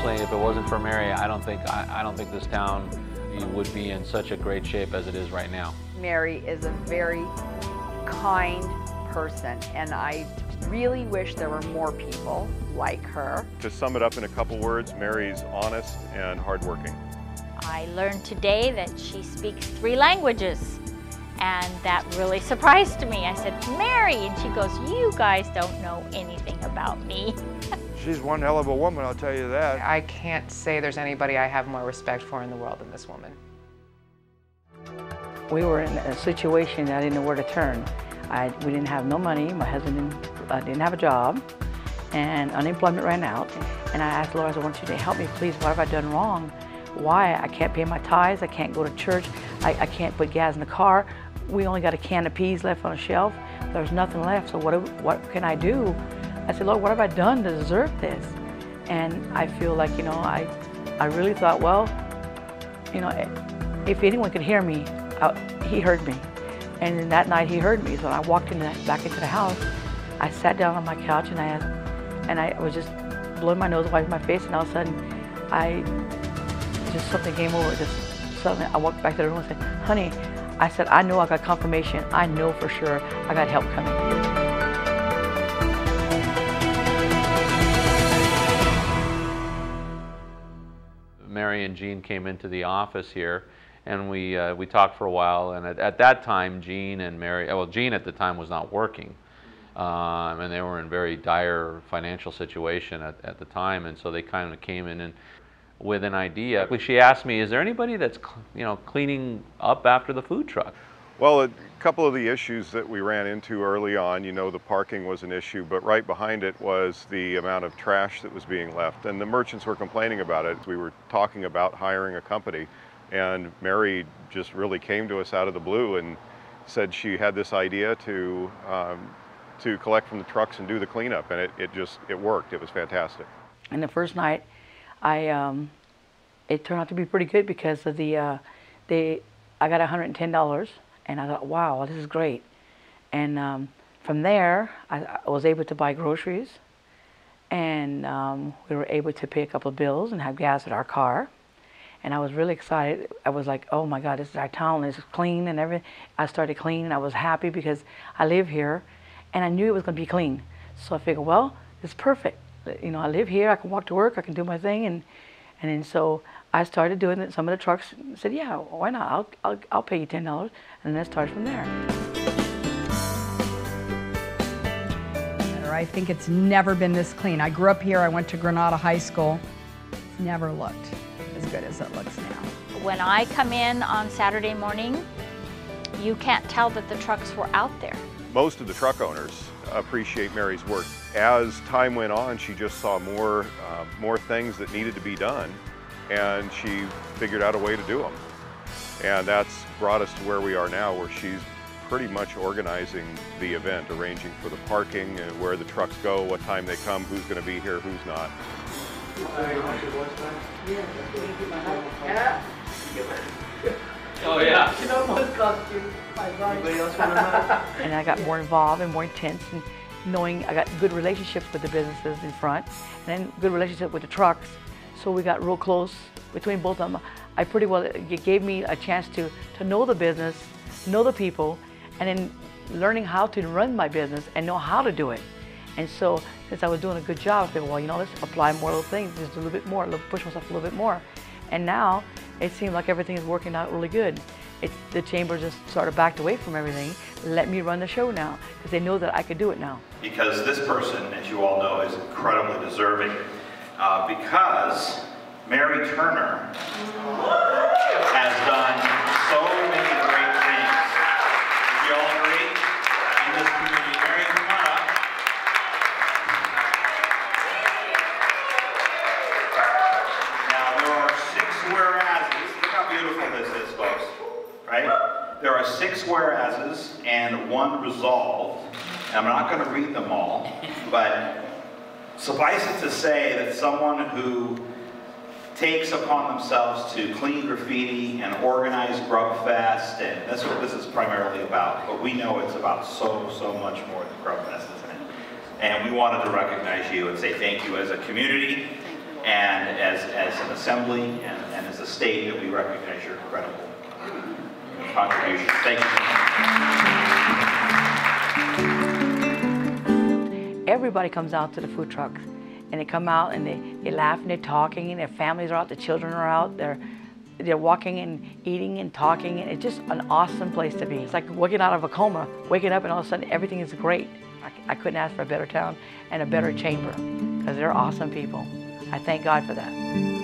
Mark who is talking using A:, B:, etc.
A: definitely, if it wasn't for Mary, I don't think this town would be in such a great shape as it is right now.
B: Mary is a very kind person, and I really wish there were more people like her.
C: To sum it up in a couple words, Mary's honest and hardworking.
D: I learned today that she speaks 3 languages, and that really surprised me. I said, Mary, and she goes, you guys don't know anything about me.
E: She's one hell of a woman, I'll tell you that.
F: I can't say there's anybody I have more respect for in the world than this woman.
G: We were in a situation I didn't know where to turn. We didn't have no money. My husband didn't have a job, and unemployment ran out. And I asked Lord, I want you to help me, please. What have I done wrong? Why? I can't pay my tithes. I can't go to church. I can't put gas in the car. We only got a can of peas left on a shelf. There's nothing left. So what can I do? I said, Lord, what have I done to deserve this? And I feel like, you know, I really thought, well, you know, if anyone could hear me, he heard me. And then that night he heard me. So when I walked back into the house, I sat down on my couch and I was just blowing my nose, wiping my face, and all of a sudden, just something came over. Just suddenly, I walked back to the room and said, honey, I said, I know I got confirmation. I know for sure I got help coming.
A: Mary and Jean came into the office here, and we talked for a while. And at that time, Jean and Mary, well, Jean at the time was not working, and they were in very dire financial situation at the time. And so they kind of came in and with an idea. She asked me, is there anybody that's, you know, cleaning up after the food truck?
C: Well, a couple of the issues that we ran into early on, you know, the parking was an issue, but right behind it was the amount of trash that was being left, and the merchants were complaining about it. We were talking about hiring a company, and Mary just really came to us out of the blue and said she had this idea to collect from the trucks and do the cleanup, and it worked. It was fantastic.
G: And the first night, it turned out to be pretty good because of I got $110, and I thought, wow, this is great. And from there, I was able to buy groceries, and we were able to pay a couple of bills and have gas in our car. And I was really excited. I was like, oh my God, this is our town, it's clean and everything. I started cleaning. I was happy because I live here, and I knew it was going to be clean. So I figured, well, it's perfect. You know, I live here, I can walk to work, I can do my thing, and then so I started doing it. Some of the trucks said, yeah, why not? I'll pay you $10, and then it started from there.
H: I think it's never been this clean. I grew up here, I went to Granada High School. It's never looked as good as it looks now.
D: When I come in on Saturday morning, you can't tell that the trucks were out there.
C: Most of the truck owners appreciate Mary's work. As time went on, she just saw more things that needed to be done, and she figured out a way to do them. And that's brought us to where we are now, where she's pretty much organizing the event, arranging for the parking and where the trucks go, what time they come, who's going to be here, who's not.
A: Oh yeah.
G: And I got more involved and more intense, and knowing I got good relationships with the businesses in front, and then good relationship with the trucks. So we got real close between both of them. It gave me a chance to know the business, know the people, and then learning how to run my business and know how to do it. And so since I was doing a good job, I figured, well, you know, let's apply more little things, just a little bit more, push myself a little bit more. And now it seems like everything is working out really good. The chamber just sort of backed away from everything, let me run the show now, because they know that I could do it now.
I: Because this person, as you all know, is incredibly deserving, because Mary Turner has done so many great things. Do you all agree? In this community, Mary, come on up. Now, there are 6 whereases. Look how beautiful this is, folks. Right? There are 6 whereases and 1 resolve. And I'm not going to read them all, but suffice it to say that someone who takes upon themselves to clean graffiti and organize Grub Fest, and that's what this is primarily about, but we know it's about so much more than Grub Fest, isn't it? And we wanted to recognize you and say thank you as a community, and as an assembly and as a state that we recognize your incredible contribution. Thank you.
G: Everybody comes out to the food trucks, and they come out and they laugh and they're talking, and their families are out, the children are out, they're walking and eating and talking, and it's just an awesome place to be. It's like waking out of a coma, waking up and all of a sudden everything is great. I couldn't ask for a better town and a better chamber, because they're awesome people. I thank God for that.